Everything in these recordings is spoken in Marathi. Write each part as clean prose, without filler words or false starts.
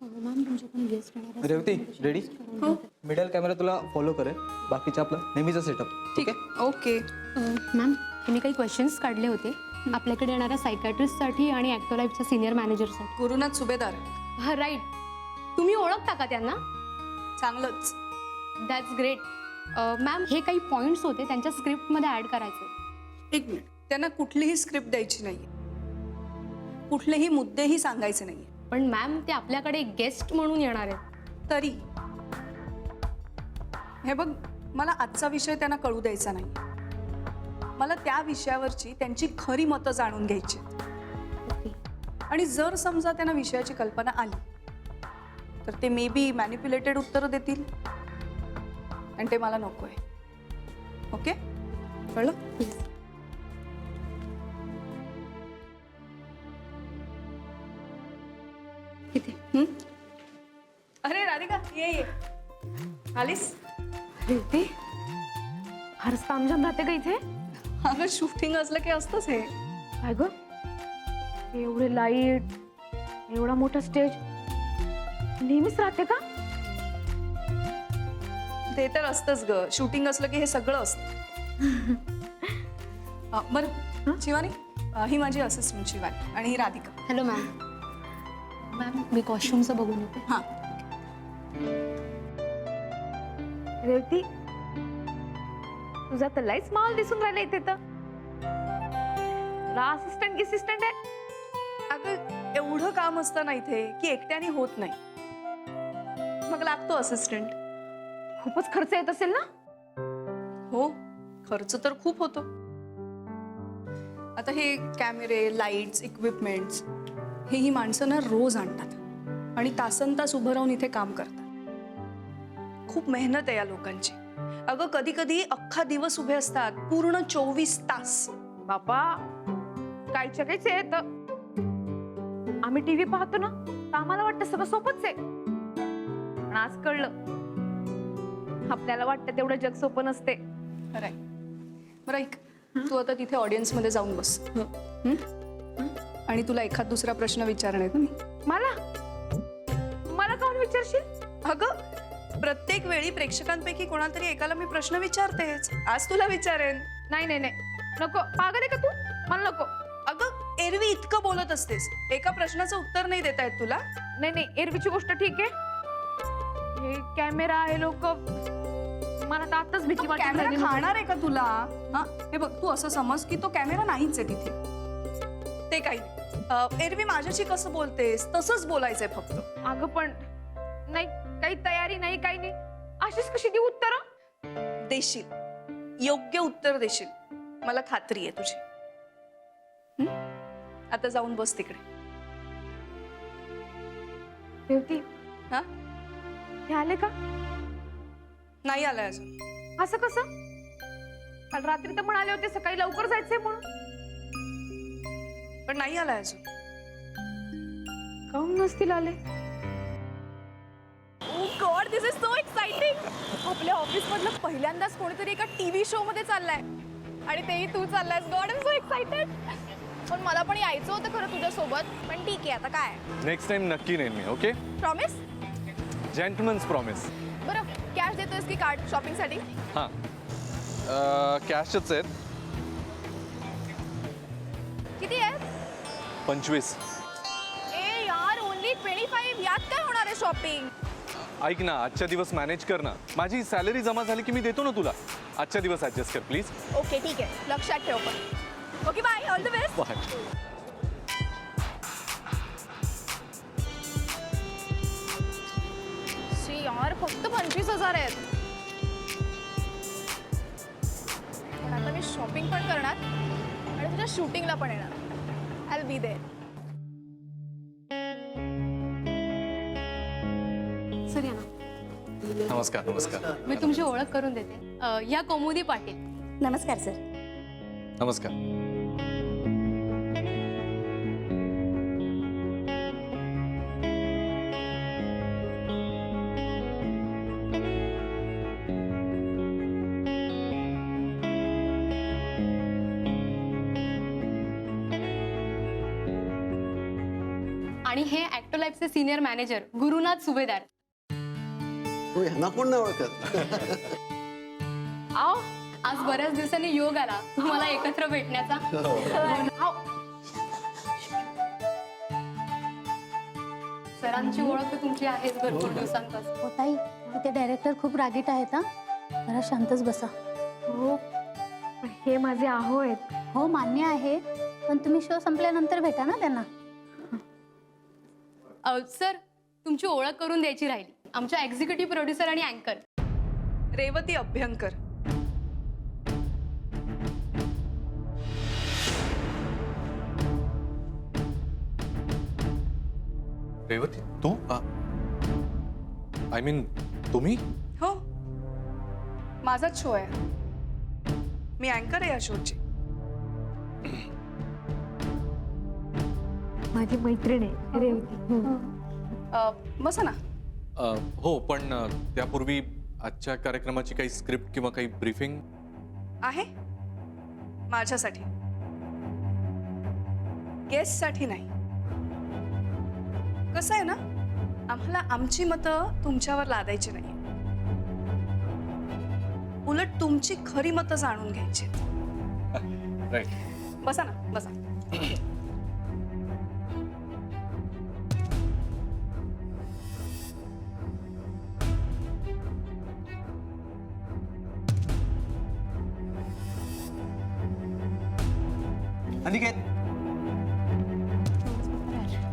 मॅम तुमच्याकडून गेस्ट येणार रेवती रेडी? हो. मिडल कॅमेरा तुला फॉलो करेल, बाकीचं आपलं नेहमीचं सेटअप. ठीक आहे. ओके. मॅम मी काही क्वेश्चन्स काढले होते आपल्याकडे येणाऱ्या सायकॅट्रिस्टसाठी आणि ॲक्टोलाईफच्या सिनियर मॅनेजरसाठी. गुरुनाथ सुभेदार. हा राईट. तुम्ही ओळखता का त्यांना? चांगलंच. That's great. मॅम हे काही पॉईंट्स होते त्यांच्या स्क्रिप्टमध्ये ॲड करायचे. एक मिनिट. त्यांना कुठलीही स्क्रिप्ट द्यायची नाहीये, कुठलेही मुद्देही सांगायचे नाहीये. पण मॅम ते आपल्याकडे गेस्ट म्हणून येणार आहेत. तरी हे बघ, मला आजचा विषय त्यांना कळू द्यायचा नाही. मला त्या विषयावरची त्यांची खरी मतं जाणून घ्यायची. ओके. आणि जर समजा त्यांना विषयाची कल्पना आली तर ते मे बी मॅनिप्युलेटेड उत्तरं देतील आणि ते मला नको आहे. ओके, कळलं? किती? अरे राधिका, ये आलीस? रेवती फारच तामझाम राहते का इथे? अगं शूटिंग असलं की असतंच हे. काय ग, एवढे लाईट, एवढा मोठा स्टेज नेहमीच राहते का? ते तर असतंच ग, शूटिंग असलं की हे सगळं असतं. बरं शिवानी, ही माझी असिस्टंट शिवानी आणि ही राधिका. Hello ma'am. मॅम मी कॉस्ट्युमचं बघून येते. हां. रेवती तुझा तर लयच माल दिसून राहिला इथे तर. असिस्टंट आहे. अगं एवढं काम असतं ना इथे की एकट्याने होत नाही, मग लागतो असिस्टंट. खूपच खर्च येत असेल ना? हो, खर्च तर खूप होतो. आता हे कॅमेरे, लाईट्स, इक्विपमेंट्स हे ही माणसं ना रोज आणतात आणि तासनतास उभं राहून इथे काम करतात. खूप मेहनत आहे या लोकांची. अगं कधी कधी अख्खा दिवस उभे असतात, पूर्ण 24 तास. बाबा कायच्या काहीच येत. आम्ही टीव्ही पाहतो ना तर आम्हाला वाटतं सगळं सोपंच आहे, पण आज कळलं आपल्याला वाटतं तेवढं जग सोपं नसते. खरंय. बरं ऐक, तू आता तिथे ऑडियन्स मध्ये जाऊन बस. आणि तुला एखाद दुसरा प्रश्न विचारणार आहे मी. मला कोण विचारशील? अगं प्रत्येक वेळी प्रेक्षकांपैकी कोणाला तरी एकाला मी प्रश्न विचारतेच. आज तुला विचारेन. नाही नाही नाही नको. पागल आहे का तू? मला नको. अगं एरवी इतकं बोलत असतेस, एका प्रश्नाचं उत्तर नाही देता येत तुला? नाही नाही एरवीची गोष्ट ठीक आहे. हे कॅमेरा, हे लोक, मला तर आताच भीती वाटत कॅमेरा राहिली. खाणार आहे का तुला? हा, हे बघ, तू असं समज की तो कॅमेरा नाहीच आहे तिथे. ते काही नाही. एरवी माझ्याशी कसं बोलतेस तसंच बोलायचंय फक्त. अगं पण नाही, काही तयारी नाही, काही नाही. अशीच कशी देऊ उत्तर? देशील, योग्य उत्तर देशील, मला खात्री आहे तुझी. आता जाऊन बस तिकडे. रेवती, हा, हे आले का? नाही आलाय अजून. असं कसं? काल रात्री तर म्हणाले होते सकाळी लवकर जायचंय म्हणून. पण नाही आलाय अजून. काहून नसतील आले? Oh God, this is so exciting. आपल्या ऑफिस मधलं पहिल्यांदाच कोणीतरी एका टीव्ही शो मध्ये चाललाय आणि तेही तू चाललायस. God, I am so excited. पण मला पण यायचं होतं खरं तुझ्यासोबत, पण ठीक आहे, आता काय. नेक्स्ट टाइम नक्की नेईन मी. Okay, promise? Gentleman's promise. बरं, कॅश देतोयस की कार्ड शॉपिंगसाठी? हां, कॅशच आहेत. किती आहे? 25. ए यार, ओनली 25. यात काय होणार आहे शॉपिंग? ऐक ना, आजच्या दिवस मॅनेज कर ना. माझी सॅलरी जमा झाली की मी देतो ना तुला. आजच्या दिवस ॲडजस्ट कर प्लीज. ओके ठीक आहे, लक्षात ठेव. पण okay, bye, all the best. Bye. यार फक्त 25,000 आहेत. पण आता मी शॉपिंग पण करणार आणि तुझ्या शूटिंगला पण येणार. I will be there. Sir या ना. नमस्कार. नमस्कार. मी तुमची ओळख करून देते. या कौमुदी पाटील. नमस्कार सर. नमस्कार. आणि हे ॲक्टो लाईफचे सिनियर मॅनेजर गुरुनाथ सुभेदार. हो, ह्यांना कोण नाही ओळखत. आओ, आज बऱ्याच दिवसांनी योग आला तुम्हाला एकत्र भेटण्याचा. आओ. सरांची ओळख तर तुमची आहेच भरपूर दिवसांपासून. हो ताई, इथे डायरेक्टर खूप रागीट आहेत. जरा शांतच बसा. हो हे माझे आहो आहेत. हो मान्य आहे, पण तुम्ही शो संपल्यानंतर भेटा ना त्यांना. सर, तुमची ओळख करून द्यायची राहिली. आमच्या एक्झिक्युटिव्ह प्रोड्युसर आणि अँकर रेवती अभ्यंकर. रेवती तू आय मीन तुम्ही हो, माझाच शो आहे. मी अँकर आहे या शोची. माझी मैत्रीण आहे रेवती. बसा ना. हो पण त्यापूर्वी आजच्या कार्यक्रमाची काही स्क्रिप्ट किंवा काही ब्रीफिंग आहे माझ्यासाठी, गेस्टसाठी नाही. कसं आहे ना, आम्हाला आमची मतं तुमच्यावर लादायची नाही, उलट तुमची खरी मतं जाणून घ्यायची. राईट. बसा ना, बसा. अनिकेत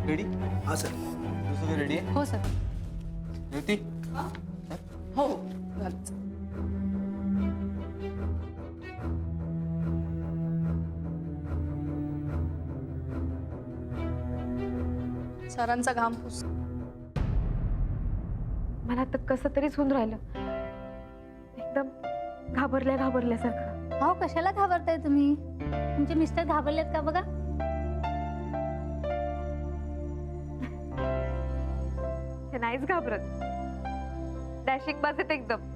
रेडी? हा सर. तू सगळं रेडी आहे? हो सर. रेवती हो, घालच. सरांचा घाम पुस. मला तर कसं तरीच होऊन राहिलं, एकदम घाबरल्यासारखं. हो, कशाला घाबरताय तुम्ही? तुमचे मिस्टर घाबरलेत का बघा. हे नाहीच घाबरत, डॅशिंग बाज आहेत एकदम.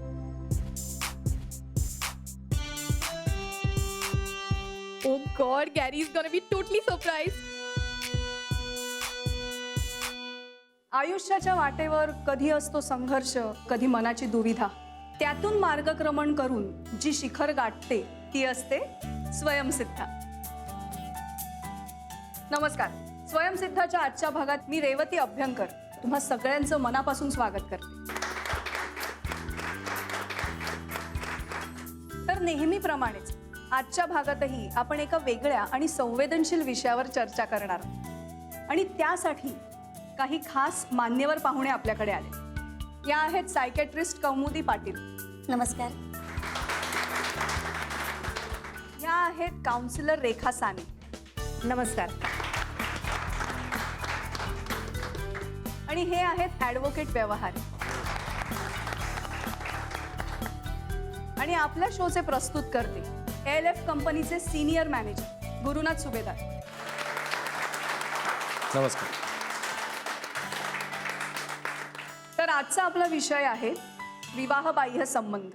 Oh God, Gary is gonna be totally surprised. आयुष्याच्या वाटेवर कधी असतो संघर्ष, कधी मनाची दुविधा. त्यातून मार्गक्रमण करून जी शिखर गाठते ती असते स्वयंसिद्धा. नमस्कार. स्वयंसिद्धाच्या आजच्या भागात मी रेवती अभ्यंकर तुम्हा सगळ्यांचं मनापासून स्वागत करते. तर नेहमीप्रमाणेच आजच्या भागातही आपण एका वेगळ्या आणि संवेदनशील विषयावर चर्चा करणार आहोत. आणि त्यासाठी काही खास मान्यवर पाहुणे आपल्याकडे आले. या आहेत सायकॅट्रिस्ट कौमुदी पाटील. नमस्कार. या आहेत काउन्सिलर रेखा साने. नमस्कार. आणि हे आहेत ॲडव्होकेट व्यवहारे. आणि आपल्या शोचे प्रस्तुत करते ALF कंपनीचे सिनियर मॅनेजर गुरुनाथ सुभेदार. नमस्कार. तर आजचा आपला विषय आहे विवाहबाह्य संबंध.